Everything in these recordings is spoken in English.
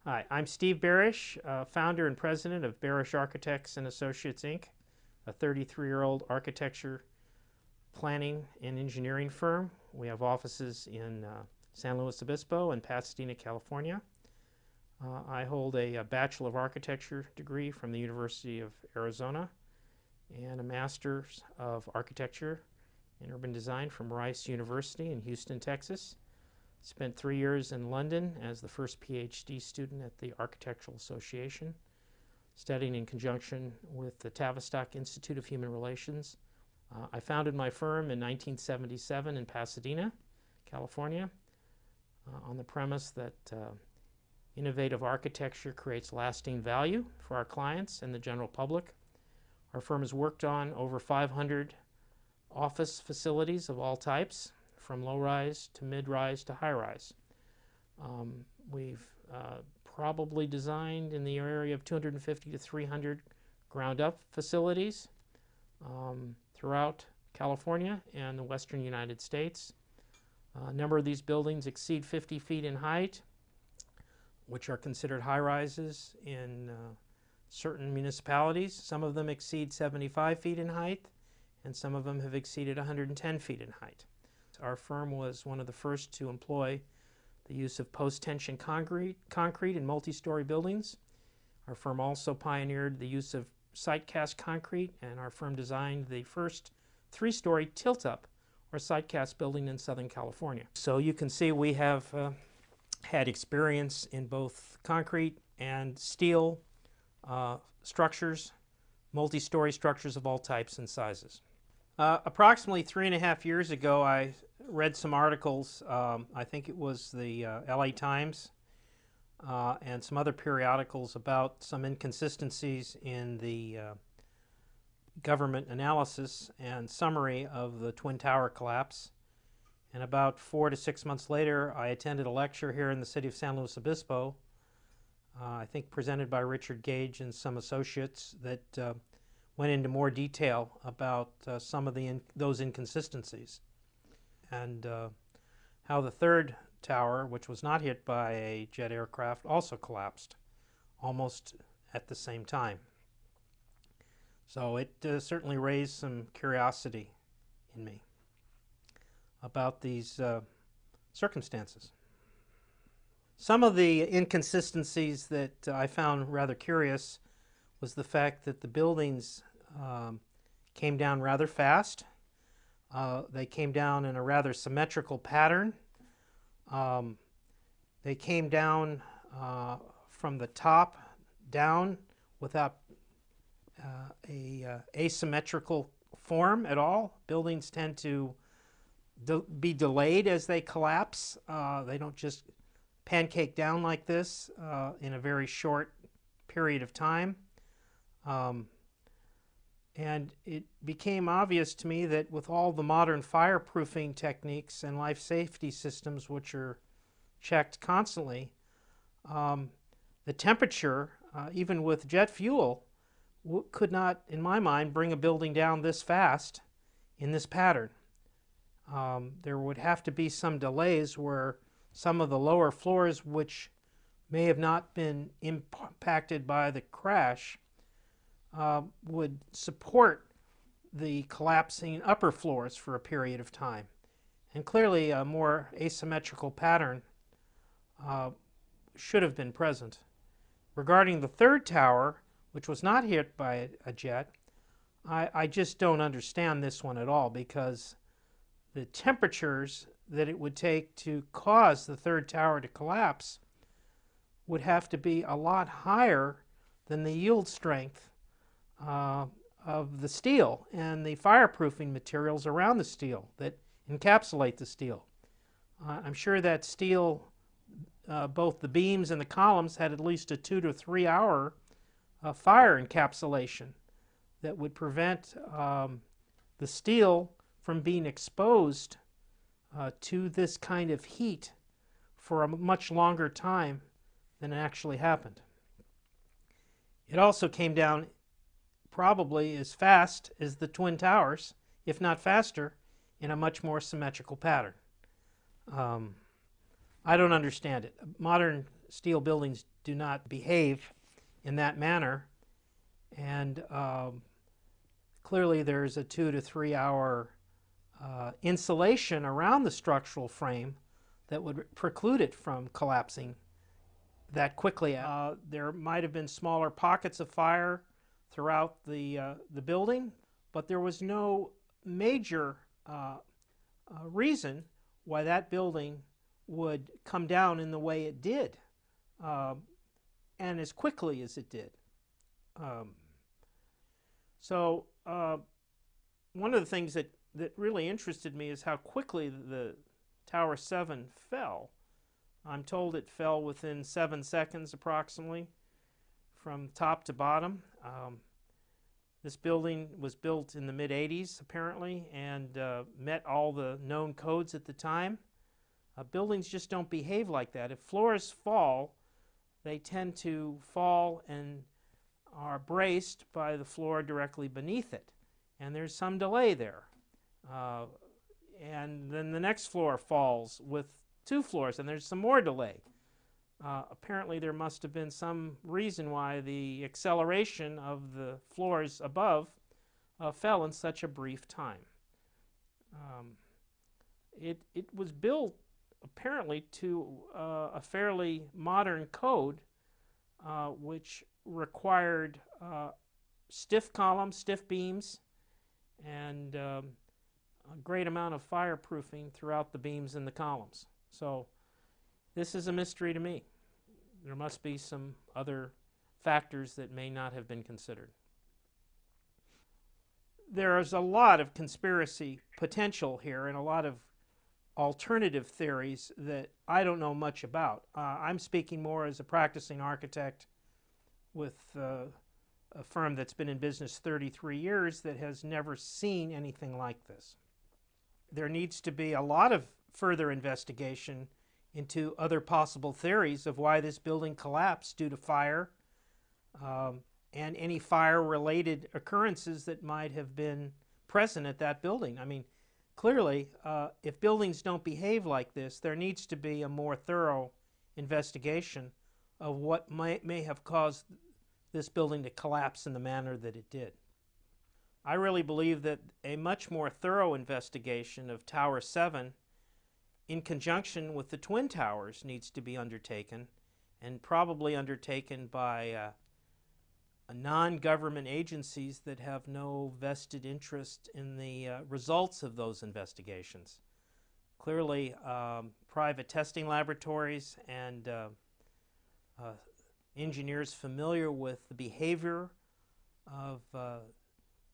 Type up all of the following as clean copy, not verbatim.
Hi, I'm Steve Barasch, founder and president of Barasch Architects and Associates, Inc., a 33-year-old architecture, planning, and engineering firm. We have offices in San Luis Obispo and Pasadena, California. I hold a Bachelor of Architecture degree from the University of Arizona and a Master's of Architecture and Urban Design from Rice University in Houston, Texas. Spent 3 years in London as the first PhD student at the Architectural Association, studying in conjunction with the Tavistock Institute of Human Relations. I founded my firm in 1977 in Pasadena, California, on the premise that innovative architecture creates lasting value for our clients and the general public. Our firm has worked on over 500 office facilities of all types, from low-rise to mid-rise to high-rise. We've probably designed in the area of 250 to 300 ground-up facilities throughout California and the western United States. A number of these buildings exceed 50 feet in height, which are considered high-rises in certain municipalities. Some of them exceed 75 feet in height, and some of them have exceeded 110 feet in height. Our firm was one of the first to employ the use of post-tension concrete in multi-story buildings. Our firm also pioneered the use of site-cast concrete, and our firm designed the first 3-story tilt-up or site-cast building in Southern California. So you can see we have had experience in both concrete and steel structures, multi-story structures of all types and sizes. Approximately 3.5 years ago, I read some articles. I think it was the LA Times and some other periodicals about some inconsistencies in the government analysis and summary of the Twin Tower collapse. And about 4 to 6 months later, I attended a lecture here in the city of San Luis Obispo, I think presented by Richard Gage and some associates, that went into more detail about some of those inconsistencies, and how the third tower, which was not hit by a jet aircraft, also collapsed almost at the same time. So it certainly raised some curiosity in me about these circumstances. Some of the inconsistencies that I found rather curious was the fact that the buildings came down rather fast. They came down in a rather symmetrical pattern. They came down from the top down without a asymmetrical form at all. Buildings tend to be delayed as they collapse. They don't just pancake down like this in a very short period of time. And it became obvious to me that with all the modern fireproofing techniques and life safety systems, which are checked constantly, the temperature, even with jet fuel, could not, in my mind, bring a building down this fast in this pattern. There would have to be some delays where some of the lower floors, which may have not been impacted by the crash, would support the collapsing upper floors for a period of time. And clearly a more asymmetrical pattern should have been present. Regarding the third tower, which was not hit by a jet, I just don't understand this one at all, because the temperatures that it would take to cause the third tower to collapse would have to be a lot higher than the yield strength of the steel and the fireproofing materials around the steel that encapsulate the steel. I'm sure that steel, both the beams and the columns, had at least a 2 to 3 hour fire encapsulation that would prevent the steel from being exposed to this kind of heat for a much longer time than actually happened. It also came down probably as fast as the Twin Towers, if not faster, in a much more symmetrical pattern. I don't understand it. Modern steel buildings do not behave in that manner. And clearly there's a 2 to 3 hour insulation around the structural frame that would preclude it from collapsing that quickly. There might have been smaller pockets of fire throughout the building, but there was no major reason why that building would come down in the way it did, and as quickly as it did. So one of the things that really interested me is how quickly the Tower 7 fell. I'm told it fell within 7 seconds approximately from top to bottom. This building was built in the mid-80s apparently, and met all the known codes at the time. Buildings just don't behave like that. If floors fall, they tend to fall and are braced by the floor directly beneath it, and there's some delay there. And then the next floor falls with 2 floors, and there's some more delay. Apparently there must have been some reason why the acceleration of the floors above fell in such a brief time. It was built apparently to a fairly modern code, which required stiff columns, stiff beams, and a great amount of fireproofing throughout the beams and the columns. So this is a mystery to me. There must be some other factors that may not have been considered. There is a lot of conspiracy potential here and a lot of alternative theories that I don't know much about. I'm speaking more as a practicing architect with a firm that's been in business 33 years that has never seen anything like this. There needs to be a lot of further investigation into other possible theories of why this building collapsed due to fire, and any fire-related occurrences that might have been present at that building. I mean, clearly, if buildings don't behave like this, there needs to be a more thorough investigation of what may have caused this building to collapse in the manner that it did. I really believe that a much more thorough investigation of Tower 7 in conjunction with the Twin Towers needs to be undertaken, and probably undertaken by non-government agencies that have no vested interest in the results of those investigations. Clearly, private testing laboratories and engineers familiar with the behavior of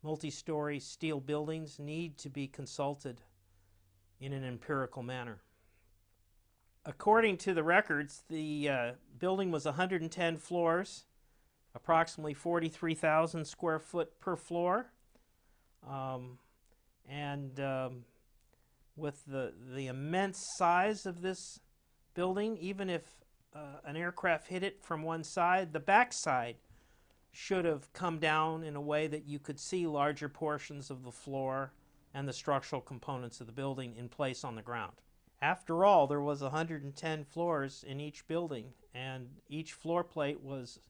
multi-story steel buildings need to be consulted in an empirical manner. According to the records, the building was 110 floors, approximately 43,000 square foot per floor, and with the immense size of this building, even if an aircraft hit it from one side, the back side should have come down in a way that you could see larger portions of the floor and the structural components of the building in place on the ground. After all, there was 110 floors in each building, and each floor plate was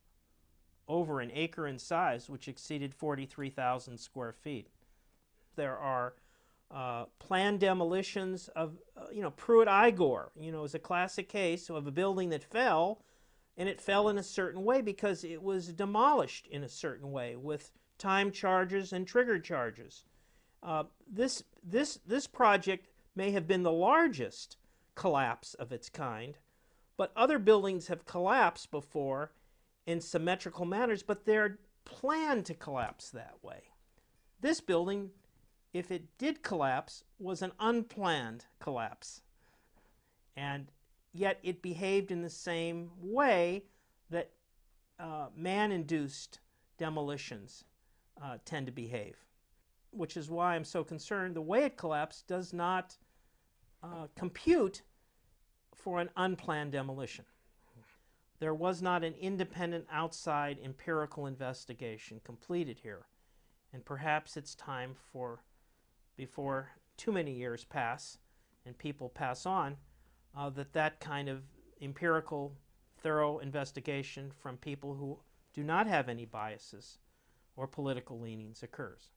over an acre in size, which exceeded 43,000 square feet. There are planned demolitions of, Pruitt-Igor, is a classic case of a building that fell, and it fell in a certain way because it was demolished in a certain way with time charges and trigger charges. This project may have been the largest collapse of its kind, but other buildings have collapsed before in symmetrical manners, but they're planned to collapse that way. This building, if it did collapse, was an unplanned collapse, and yet it behaved in the same way that man-induced demolitions tend to behave, which is why I'm so concerned the way it collapsed does not compute for an unplanned demolition. There was not an independent outside empirical investigation completed here, and perhaps it's time for, before too many years pass and people pass on, that kind of empirical thorough investigation from people who do not have any biases or political leanings occurs.